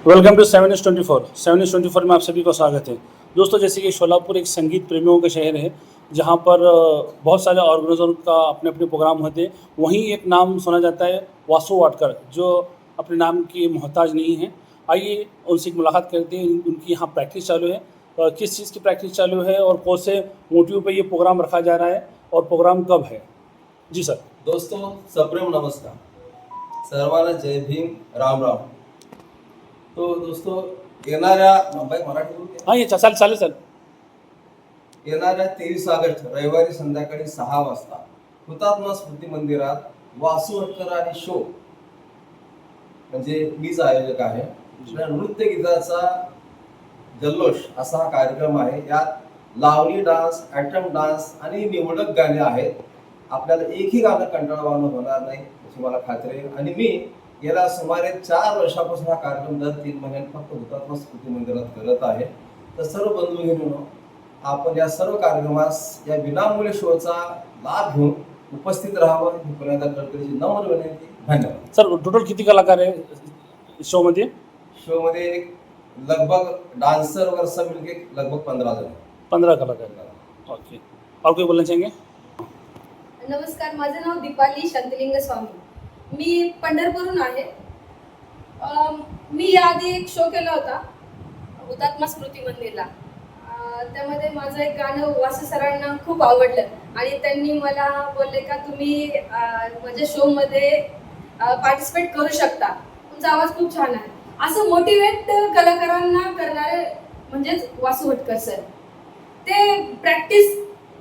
Welcome to 7 News 24 में आप सभी को स्वागत है। दोस्तों, जैसे कि शोलापुर एक संगीत प्रेमियों का शहर है, जहाँ पर बहुत सारे ऑर्गेनाइजर का अपने अपने प्रोग्राम होते हैं। वहीं एक नाम सुना जाता है, वासु वाडकर, जो अपने नाम की मोहताज नहीं है। आइए उनसे एक मुलाकात करते हैं। उनकी यहाँ प्रैक्टिस चालू है, किस चीज़ की प्रैक्टिस चालू है और कौन से मोटिव पे ये प्रोग्राम रखा जा रहा है और प्रोग्राम कब है। जी सर। दोस्तों, सप्रेम नमस्कार, सर्वांना जय भीम, राम राम। तो दोस्तों, येणाऱ्या मराठी बोलू का? हाँ, ये चालेल चालेल सर. येणाऱ्या 23 ऑगस्ट रविवारी संध्याकाळी 6 वाजता हुतात्मा स्मृती मंदिरात वासू वटकर आणि शो म्हणजे मीच आयोजक आहे. नृत्य गीताचा जल्लोष असा हा कार्यक्रम आहे. यात लावणी डान्स, ॲटम डान्स आणि निवडक गाणी आहेत. आपल्याला एकही गाणं कंटाळवाणं होणार नाही याची मला खात्री आहे. आणि मी गेल्या सुमारे 4 वर्षापासून हा कार्यक्रम दर 3 महिन्यांनी फक्त हुतात्मा स्मृती मंदिरात करत आहे. तर सर्व बंधू भगिनींनो, आपण या सर्व कार्यक्रमास या विनामूल्य शोचा लाभ घेऊन उपस्थित राहावं ही पुन्हा करण्याची नम्र विनंती. धन्यवाद. सर, टोटल किती कलाकार आहे शोमध्ये? शोमध्ये लगभग डांसर वगैरह सब मिलके लगभग 15 जण. 15 कलाकार हैं. ओके, और कोई बोलना चाहेंगे? नमस्कार, माझं नाव दीपाली शांतिलिंग स्वामी. मी पंढरपूरहून आहे. मी याआधी एक शो केला होता हुतात्मा स्मृती मंदिरला. त्यामध्ये माझं एक गाणं वासू सरांना खूप आवडलं आणि त्यांनी मला बोलले का तुम्ही माझ्या शोमध्ये पार्टिसिपेट करू शकता, तुमचा आवाज खूप छान आहे. असं मोटिवेट कलाकारांना करणारे म्हणजेच वासू वटकर सर. ते प्रॅक्टिस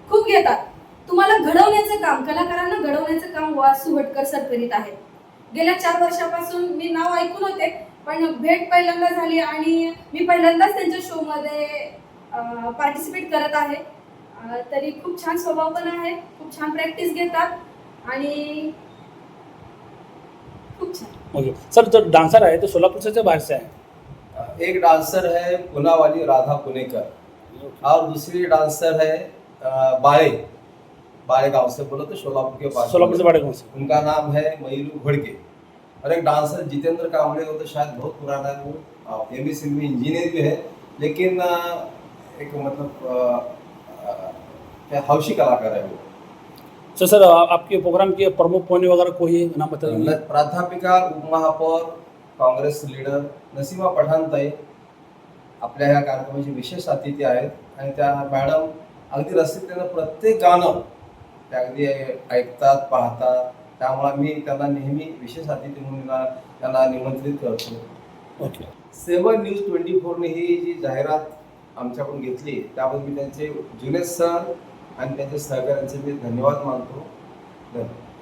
खूप घेतात. तुम्हाला घडवण्याचं काम, कलाकारांना घडवण्याचं काम वासू वटकर सर करीत आहेत. गेल्या 4 वर्षापासून मी नाव ऐकून होते, पण भेट पहिल्यांदा झाली आणि मी पहिल्यांदाच त्यांच्या शोमध्ये पार्टिसिपेट करत आहे. तरी खूप छान स्वभाव पण आहे, खूप छान प्रॅक्टिस घेतात आणि खूप छान. ओके सर, जो डांसर आहे तो सोलापुर से बाहर से है? एक डांसर है पुना वाली राधा पुनेकर और दूसरी डांसर है बाड़े गांव से, बोलो तो शोलापुर के पास. सोलापुर से बाड़े गांव से. उनका नाम है मयूर घोड़के. और एक डांसर जितेंद्र कांबळे, वो तो शायद बहुत पुराना है. वो एमएससी में इंजीनियर भी है, लेकिन एक मतलब क्या हौशी कलाकार है वो. तो सर, आपके प्रोग्राम के प्रमुख पॉइंट वगैरह कोई नाम बताइए? प्राध्यापिका, उपमहापौर, काँग्रेस लीडर नसीमा पठाणताई आपल्या ह्या कार्यक्रमाची विशेष अतिथी आहेत. आणि त्या मॅडम अगदी रसिकतेनं प्रत्येक गाणं त्या अगदी ऐकतात, पाहतात. त्यामुळे मी त्यांना नेहमी विशेष अतिथी म्हणून त्यांना निमंत्रित करतो. ओके. 7 न्यूज 24ने ही जी जाहिरात आमच्याकडून घेतली त्याबद्दल मी त्यांचे जुने सर आणि त्यांच्या सहकाऱ्यांचे मी धन्यवाद मानतो. धन्यवाद.